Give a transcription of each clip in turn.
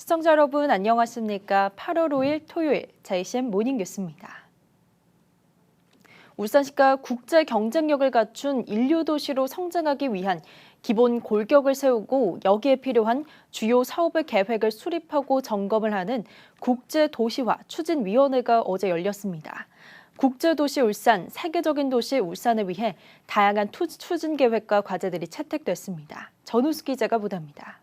시청자 여러분 안녕하십니까? 8월 5일 토요일 JCM 모닝 뉴스입니다. 울산시가 국제 경쟁력을 갖춘 인류 도시로 성장하기 위한 기본 골격을 세우고 여기에 필요한 주요 사업의 계획을 수립하고 점검을 하는 국제도시화 추진위원회가 어제 열렸습니다. 국제도시 울산, 세계적인 도시 울산을 위해 다양한 추진 계획과 과제들이 채택됐습니다. 전우수 기자가 보도합니다.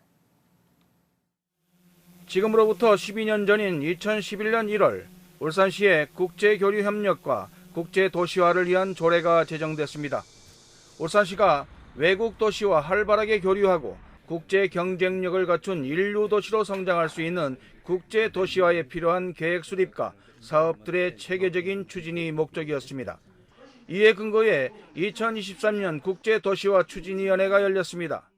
지금으로부터 12년 전인 2011년 1월 울산시의 국제교류협력과 국제도시화를 위한 조례가 제정됐습니다. 울산시가 외국 도시와 활발하게 교류하고 국제 경쟁력을 갖춘 인류 도시로 성장할 수 있는 국제도시화에 필요한 계획 수립과 사업들의 체계적인 추진이 목적이었습니다. 이에 근거해 2023년 국제도시화 추진위원회가 열렸습니다.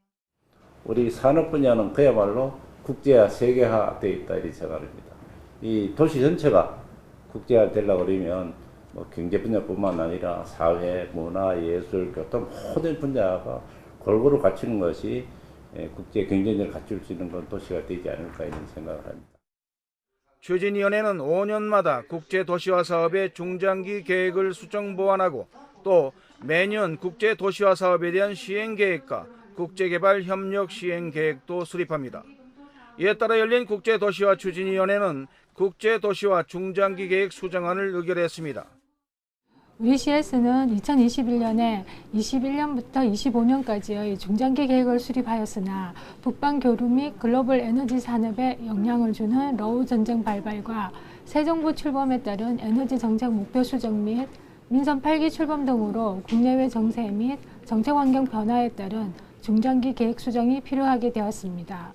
우리 산업 분야는 그야말로 국제화, 세계화되어 있다 이렇게 생각합니다. 이 도시 전체가 국제화 되려고 그러면 경제 분야뿐만 아니라 사회, 문화, 예술, 교통 모든 분야가 골고루 갖추는 것이 국제 경쟁력을 갖출 수 있는 건 도시가 되지 않을까 이런 생각을 합니다. 추진위원회는 5년마다 국제도시화 사업의 중장기 계획을 수정 보완하고 또 매년 국제도시화 사업에 대한 시행계획과 국제개발협력 시행계획도 수립합니다. 이에 따라 열린 국제도시화 추진위원회는 국제도시화 중장기 계획 수정안을 의결했습니다. 우리 시에서는 2021년에 21년부터 25년까지의 중장기 계획을 수립하였으나 북방 교류 및 글로벌 에너지 산업에 영향을 주는 러우 전쟁 발발과 새 정부 출범에 따른 에너지 정책 목표 수정 및 민선 8기 출범 등으로 국내외 정세 및 정책 환경 변화에 따른 중장기 계획 수정이 필요하게 되었습니다.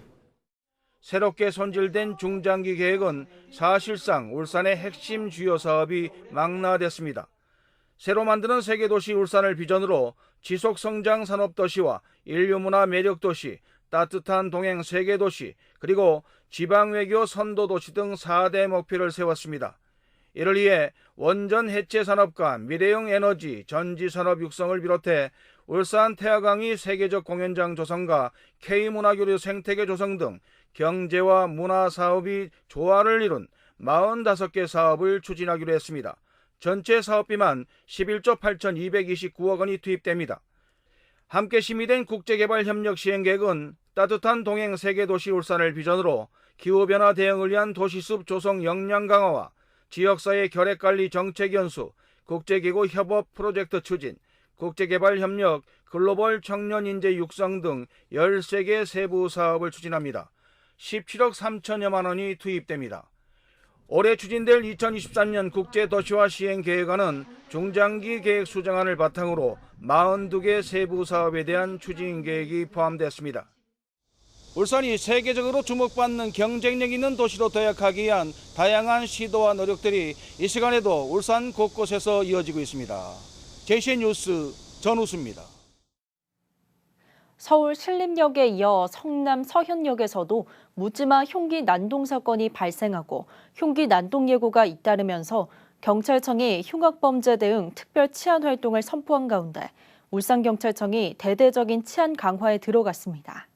새롭게 손질된 중장기 계획은 사실상 울산의 핵심 주요 사업이 망라됐습니다. 새로 만드는 세계도시 울산을 비전으로 지속성장 산업도시와 인류문화 매력도시, 따뜻한 동행 세계도시, 그리고 지방외교 선도도시 등 4대 목표를 세웠습니다. 이를 위해 원전 해체 산업과 미래형 에너지, 전지산업 육성을 비롯해 울산 태화강이 세계적 공연장 조성과 K문화교류 생태계 조성 등 경제와 문화 사업이 조화를 이룬 45개 사업을 추진하기로 했습니다. 전체 사업비만 11조 8,229억 원이 투입됩니다. 함께 심의된 국제개발협력 시행계획은 따뜻한 동행 세계도시 울산을 비전으로 기후변화 대응을 위한 도시숲 조성 역량 강화와 지역사회 결핵관리 정책 연수, 국제기구 협업 프로젝트 추진, 국제개발협력, 글로벌 청년 인재 육성 등 13개 세부 사업을 추진합니다. 17억 3천여만 원이 투입됩니다. 올해 추진될 2023년 국제도시화 시행계획안은 중장기 계획 수정안을 바탕으로 42개 세부 사업에 대한 추진 계획이 포함됐습니다. 울산이 세계적으로 주목받는 경쟁력 있는 도시로 도약하기 위한 다양한 시도와 노력들이 이 시간에도 울산 곳곳에서 이어지고 있습니다. JCN 뉴스 전우수입니다. 서울 신림역에 이어 성남 서현역에서도 묻지마 흉기 난동 사건이 발생하고 흉기 난동 예고가 잇따르면서 경찰청이 흉악범죄 대응 특별 치안 활동을 선포한 가운데 울산경찰청이 대대적인 치안 강화에 들어갔습니다.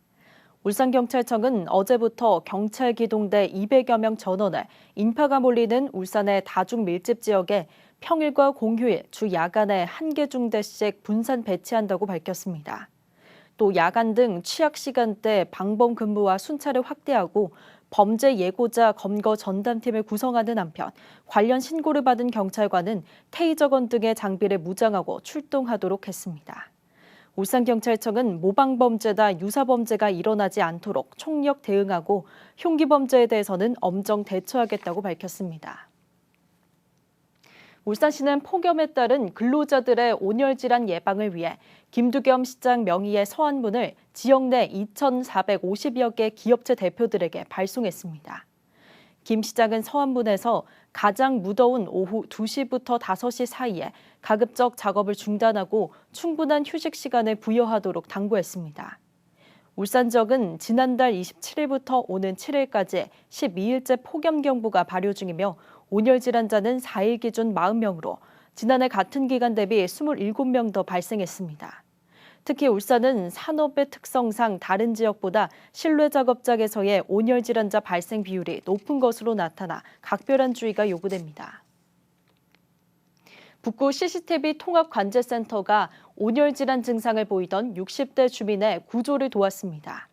울산경찰청은 어제부터 경찰 기동대 200여 명 전원을 인파가 몰리는 울산의 다중 밀집 지역에 평일과 공휴일, 주 야간에 1개 중대씩 분산 배치한다고 밝혔습니다. 또 야간 등 취약 시간대 방범 근무와 순찰을 확대하고 범죄 예고자 검거 전담팀을 구성하는 한편 관련 신고를 받은 경찰관은 테이저건 등의 장비를 무장하고 출동하도록 했습니다. 울산경찰청은 모방범죄나 유사범죄가 일어나지 않도록 총력 대응하고 흉기범죄에 대해서는 엄정 대처하겠다고 밝혔습니다. 울산시는 폭염에 따른 근로자들의 온열 질환 예방을 위해 김두겸 시장 명의의 서한문을 지역 내 2,450여 개 기업체 대표들에게 발송했습니다. 김 시장은 서한문에서 가장 무더운 오후 2시부터 5시 사이에 가급적 작업을 중단하고 충분한 휴식 시간을 부여하도록 당부했습니다. 울산 지역은 지난달 27일부터 오는 7일까지 12일째 폭염경보가 발효 중이며 온열 질환자는 4일 기준 40명으로 지난해 같은 기간 대비 27명 더 발생했습니다. 특히 울산은 산업의 특성상 다른 지역보다 실내 작업장에서의 온열 질환자 발생 비율이 높은 것으로 나타나 각별한 주의가 요구됩니다. 북구 CCTV 통합관제센터가 온열 질환 증상을 보이던 60대 주민의 구조를 도왔습니다.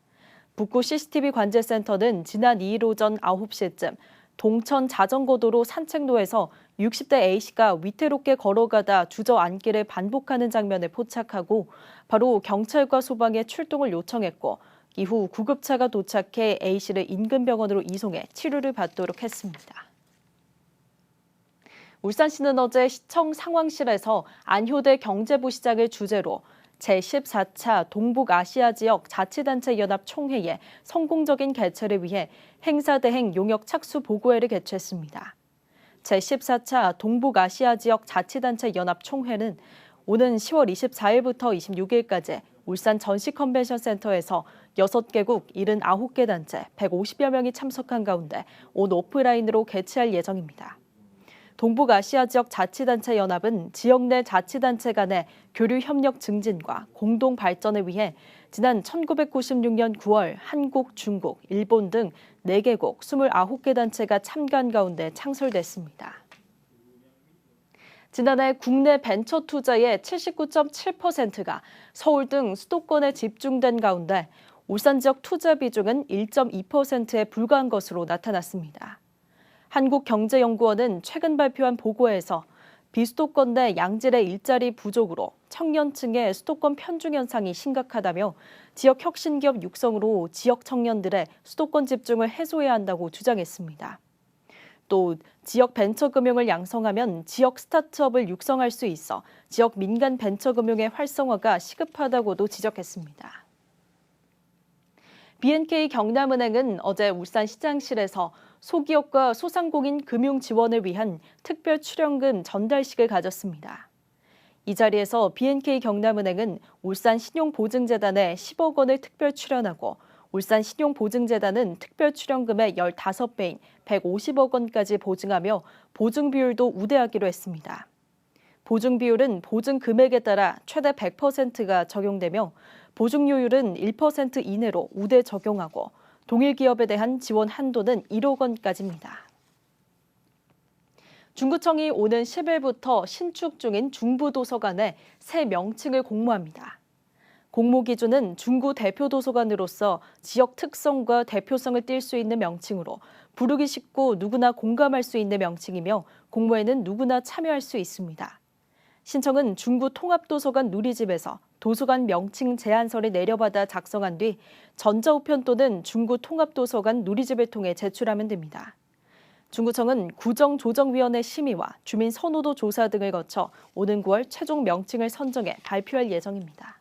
북구 CCTV 관제센터는 지난 2일 오전 9시쯤 동천 자전거도로 산책로에서 60대 A씨가 위태롭게 걸어가다 주저앉기를 반복하는 장면을 포착하고 바로 경찰과 소방에 출동을 요청했고 이후 구급차가 도착해 A씨를 인근 병원으로 이송해 치료를 받도록 했습니다. 울산시는 어제 시청 상황실에서 안효대 경제부시장을 주재로 제14차 동북아시아지역 자치단체 연합 총회의 성공적인 개최를 위해 행사대행 용역 착수 보고회를 개최했습니다. 제14차 동북아시아지역 자치단체 연합 총회는 오는 10월 24일부터 26일까지 울산 전시컨벤션센터에서 6개국 79개 단체 150여 명이 참석한 가운데 온 오프라인으로 개최할 예정입니다. 동북아시아 지역 자치단체 연합은 지역 내 자치단체 간의 교류 협력 증진과 공동 발전을 위해 지난 1996년 9월 한국, 중국, 일본 등 4개국 29개 단체가 참가한 가운데 창설됐습니다. 지난해 국내 벤처 투자의 79.7%가 서울 등 수도권에 집중된 가운데 울산 지역 투자 비중은 1.2%에 불과한 것으로 나타났습니다. 한국경제연구원은 최근 발표한 보고에서 비수도권 내 양질의 일자리 부족으로 청년층의 수도권 편중 현상이 심각하다며 지역 혁신기업 육성으로 지역 청년들의 수도권 집중을 해소해야 한다고 주장했습니다. 또 지역 벤처금융을 양성하면 지역 스타트업을 육성할 수 있어 지역 민간 벤처금융의 활성화가 시급하다고도 지적했습니다. B&K 경남은행은 어제 울산 시장실에서 소기업과 소상공인 금융 지원을 위한 특별 출연금 전달식을 가졌습니다. 이 자리에서 B&K 경남은행은 울산 신용보증재단에 10억 원을 특별 출연하고 울산 신용보증재단은 특별 출연금의 15배인 150억 원까지 보증하며 보증 비율도 우대하기로 했습니다. 보증 비율은 보증 금액에 따라 최대 100%가 적용되며 보증료율은 1% 이내로 우대 적용하고 동일 기업에 대한 지원 한도는 1억 원까지입니다. 중구청이 오는 10일부터 신축 중인 중부도서관에 새 명칭을 공모합니다. 공모 기준은 중구 대표도서관으로서 지역 특성과 대표성을 띌 수 있는 명칭으로 부르기 쉽고 누구나 공감할 수 있는 명칭이며 공모에는 누구나 참여할 수 있습니다. 신청은 중구 통합도서관 누리집에서 도서관 명칭 제안서를 내려받아 작성한 뒤 전자우편 또는 중구 통합도서관 누리집을 통해 제출하면 됩니다. 중구청은 구정조정위원회 심의와 주민 선호도 조사 등을 거쳐 오는 9월 최종 명칭을 선정해 발표할 예정입니다.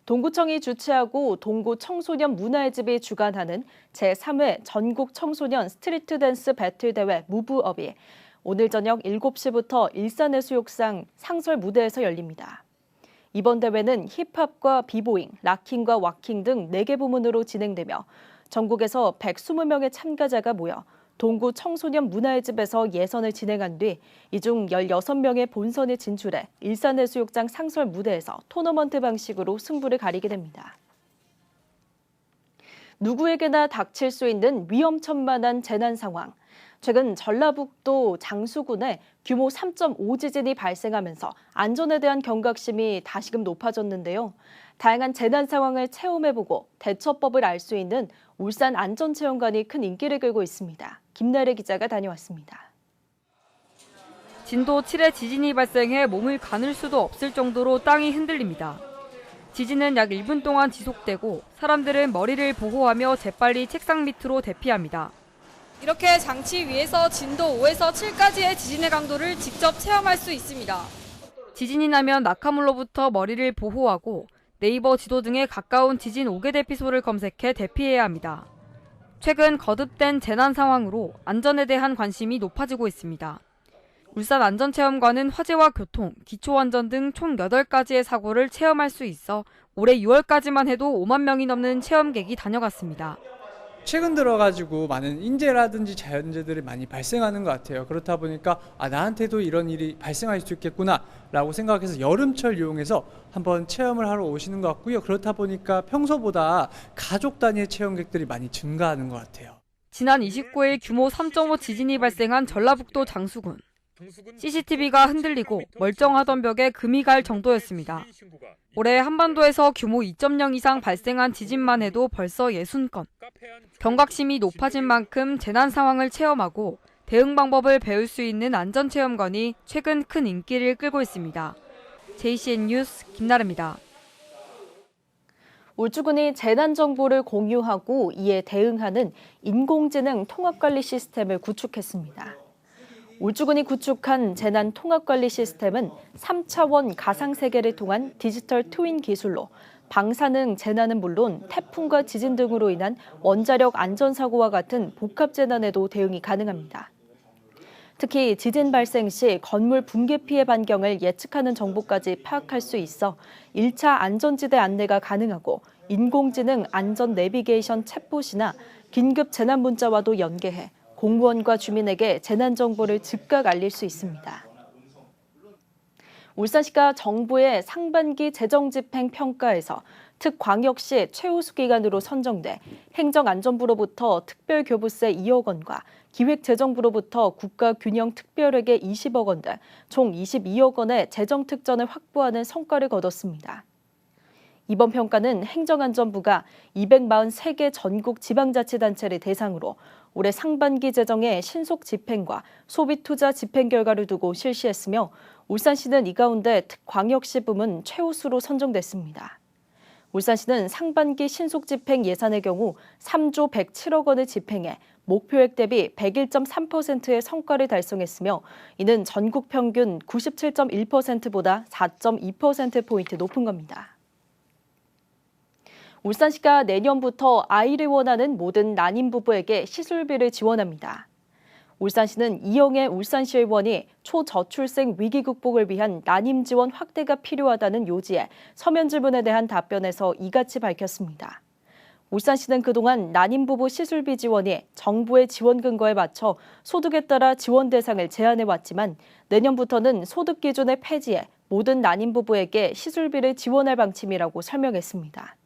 동구청이 주최하고 동구 청소년 문화의 집이 주관하는 제3회 전국 청소년 스트리트 댄스 배틀 대회 무브업이 오늘 저녁 7시부터 일산해수욕장 상설 무대에서 열립니다. 이번 대회는 힙합과 비보잉, 락킹과 왁킹 등 4개 부문으로 진행되며 전국에서 120명의 참가자가 모여 동구 청소년 문화의 집에서 예선을 진행한 뒤 이 중 16명의 본선에 진출해 일산해수욕장 상설 무대에서 토너먼트 방식으로 승부를 가리게 됩니다. 누구에게나 닥칠 수 있는 위험천만한 재난 상황. 최근 전라북도 장수군에 규모 3.5 지진이 발생하면서 안전에 대한 경각심이 다시금 높아졌는데요. 다양한 재난 상황을 체험해보고 대처법을 알 수 있는 울산 안전체험관이 큰 인기를 끌고 있습니다. 김나래 기자가 다녀왔습니다. 진도 7의 지진이 발생해 몸을 가눌 수도 없을 정도로 땅이 흔들립니다. 지진은 약 1분 동안 지속되고 사람들은 머리를 보호하며 재빨리 책상 밑으로 대피합니다. 이렇게 장치 위에서 진도 5에서 7까지의 지진의 강도를 직접 체험할 수 있습니다. 지진이 나면 낙하물로부터 머리를 보호하고 네이버 지도 등에 가까운 지진 5개 대피소를 검색해 대피해야 합니다. 최근 거듭된 재난 상황으로 안전에 대한 관심이 높아지고 있습니다. 울산 안전체험관은 화재와 교통, 기초안전 등 총 8가지의 사고를 체험할 수 있어 올해 6월까지만 해도 5만 명이 넘는 체험객이 다녀갔습니다. 최근 들어가지고 많은 인재라든지 자연재해들이 많이 발생하는 것 같아요. 그렇다 보니까 나한테도 이런 일이 발생할 수 있겠구나라고 생각해서 여름철 이용해서 한번 체험을 하러 오시는 것 같고요. 그렇다 보니까 평소보다 가족 단위의 체험객들이 많이 증가하는 것 같아요. 지난 29일 규모 3.5 지진이 발생한 전라북도 장수군. CCTV가 흔들리고 멀쩡하던 벽에 금이 갈 정도였습니다. 올해 한반도에서 규모 2.0 이상 발생한 지진만 해도 벌써 60건. 경각심이 높아진 만큼 재난 상황을 체험하고 대응 방법을 배울 수 있는 안전체험관이 최근 큰 인기를 끌고 있습니다. JCN 뉴스 김나래입니다. 울주군이 재난 정보를 공유하고 이에 대응하는 인공지능 통합관리 시스템을 구축했습니다. 울주군이 구축한 재난 통합관리 시스템은 3차원 가상세계를 통한 디지털 트윈 기술로 방사능 재난은 물론 태풍과 지진 등으로 인한 원자력 안전사고와 같은 복합 재난에도 대응이 가능합니다. 특히 지진 발생 시 건물 붕괴 피해 반경을 예측하는 정보까지 파악할 수 있어 1차 안전지대 안내가 가능하고 인공지능 안전 내비게이션 챗봇이나 긴급 재난 문자와도 연계해 공무원과 주민에게 재난 정보를 즉각 알릴 수 있습니다. 울산시가 정부의 상반기 재정집행 평가에서 특광역시 최우수 기관으로 선정돼 행정안전부로부터 특별교부세 2억 원과 기획재정부로부터 국가균형특별회계 20억 원 등 총 22억 원의 재정특전을 확보하는 성과를 거뒀습니다. 이번 평가는 행정안전부가 243개 전국 지방자치단체를 대상으로 올해 상반기 재정의 신속 집행과 소비투자 집행 결과를 두고 실시했으며 울산시는 이 가운데 특광역시 부문 최우수로 선정됐습니다. 울산시는 상반기 신속 집행 예산의 경우 3조 107억 원을 집행해 목표액 대비 101.3%의 성과를 달성했으며 이는 전국 평균 97.1%보다 4.2%포인트 높은 겁니다. 울산시가 내년부터 아이를 원하는 모든 난임 부부에게 시술비를 지원합니다. 울산시는 이영애 울산시 의원이 초저출생 위기 극복을 위한 난임 지원 확대가 필요하다는 요지에 서면 질문에 대한 답변에서 이같이 밝혔습니다. 울산시는 그동안 난임 부부 시술비 지원이 정부의 지원 근거에 맞춰 소득에 따라 지원 대상을 제한해왔지만 내년부터는 소득 기준을 폐지해 모든 난임 부부에게 시술비를 지원할 방침이라고 설명했습니다.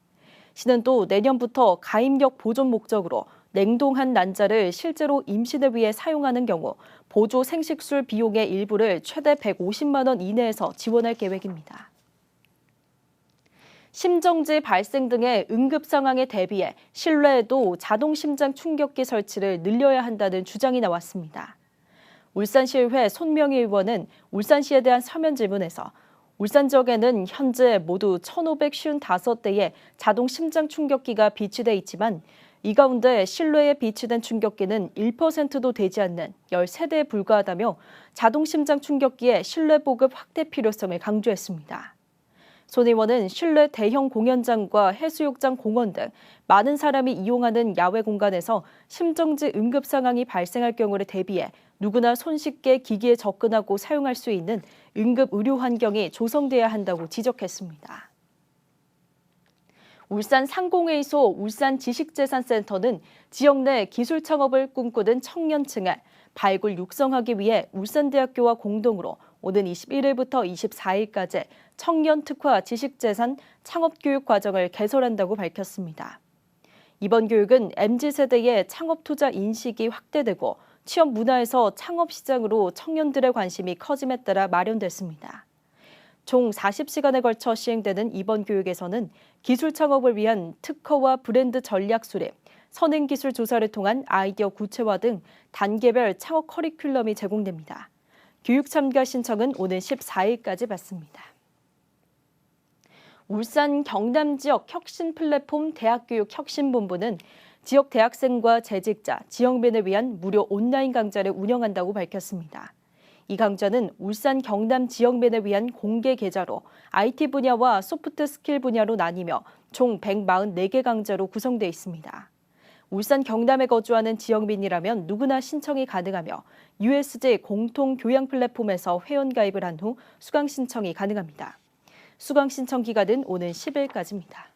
시는 또 내년부터 가입력 보존 목적으로 냉동한 난자를 실제로 임신을 위해 사용하는 경우 보조 생식술 비용의 일부를 최대 150만 원 이내에서 지원할 계획입니다. 심정지 발생 등의 응급 상황에 대비해 실내에도 자동 심장 충격기 설치를 늘려야 한다는 주장이 나왔습니다. 울산시의회 손명희 의원은 울산시에 대한 서면 질문에서 울산 지역에는 현재 모두 1,555대의 자동 심장 충격기가 비치돼 있지만 이 가운데 실내에 비치된 충격기는 1%도 되지 않는 13대에 불과하다며 자동 심장 충격기의 실내 보급 확대 필요성을 강조했습니다. 손 의원은 실내 대형 공연장과 해수욕장, 공원 등 많은 사람이 이용하는 야외 공간에서 심정지 응급 상황이 발생할 경우를 대비해 누구나 손쉽게 기기에 접근하고 사용할 수 있는 응급 의료 환경이 조성돼야 한다고 지적했습니다. 울산 상공회의소 울산지식재산센터는 지역 내 기술 창업을 꿈꾸는 청년층을 발굴 육성하기 위해 울산대학교와 공동으로 오는 21일부터 24일까지 청년 특화 지식재산 창업교육 과정을 개설한다고 밝혔습니다. 이번 교육은 MZ세대의 창업 투자 인식이 확대되고 취업 문화에서 창업 시장으로 청년들의 관심이 커짐에 따라 마련됐습니다. 총 40시간에 걸쳐 시행되는 이번 교육에서는 기술 창업을 위한 특허와 브랜드 전략 수립, 선행기술 조사를 통한 아이디어 구체화 등 단계별 창업 커리큘럼이 제공됩니다. 교육 참가 신청은 오는 14일까지 받습니다. 울산 경남 지역 혁신 플랫폼 대학교육혁신본부는 지역 대학생과 재직자, 지역민을 위한 무료 온라인 강좌를 운영한다고 밝혔습니다. 이 강좌는 울산 경남 지역민을 위한 공개 계좌로 IT 분야와 소프트 스킬 분야로 나뉘며 총 144개 강좌로 구성되어 있습니다. 울산 경남에 거주하는 지역민이라면 누구나 신청이 가능하며 USJ 공통 교양 플랫폼에서 회원 가입을 한 후 수강 신청이 가능합니다. 수강 신청 기간은 오는 10일까지입니다.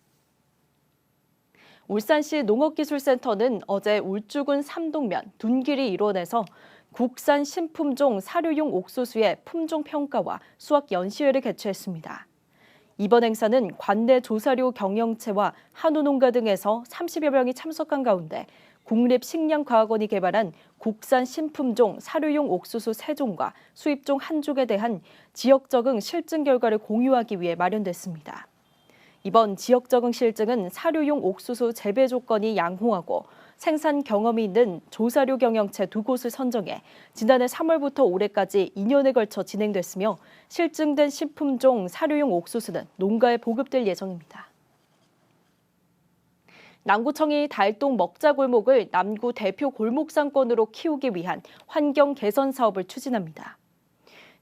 울산시 농업기술센터는 어제 울주군 삼동면 둔길이 일원에서 국산 신품종 사료용 옥수수의 품종 평가와 수확 연시회를 개최했습니다. 이번 행사는 관내 조사료 경영체와 한우농가 등에서 30여 명이 참석한 가운데 국립식량과학원이 개발한 국산 신품종 사료용 옥수수 3종과 수입종 1종에 대한 지역 적응 실증 결과를 공유하기 위해 마련됐습니다. 이번 지역 적응 실증은 사료용 옥수수 재배 조건이 양호하고 생산 경험이 있는 조사료 경영체 2곳을 선정해 지난해 3월부터 올해까지 2년에 걸쳐 진행됐으며 실증된 신품종 사료용 옥수수는 농가에 보급될 예정입니다. 남구청이 달동 먹자골목을 남구 대표 골목상권으로 키우기 위한 환경 개선 사업을 추진합니다.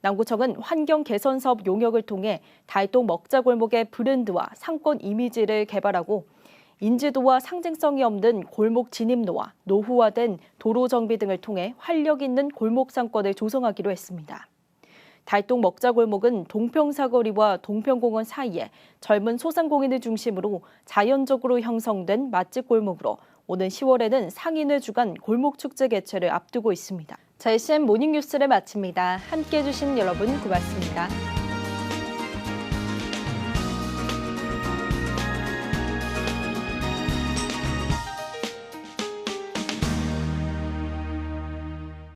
남구청은 환경 개선 사업 용역을 통해 달동 먹자골목의 브랜드와 상권 이미지를 개발하고 인지도와 상징성이 없는 골목 진입로와 노후화된 도로 정비 등을 통해 활력 있는 골목 상권을 조성하기로 했습니다. 달동 먹자골목은 동평사거리와 동평공원 사이에 젊은 소상공인을 중심으로 자연적으로 형성된 맛집 골목으로 오는 10월에는 상인회 주간 골목축제 개최를 앞두고 있습니다. 자, CM 모닝뉴스를 마칩니다. 함께해 주신 여러분 고맙습니다.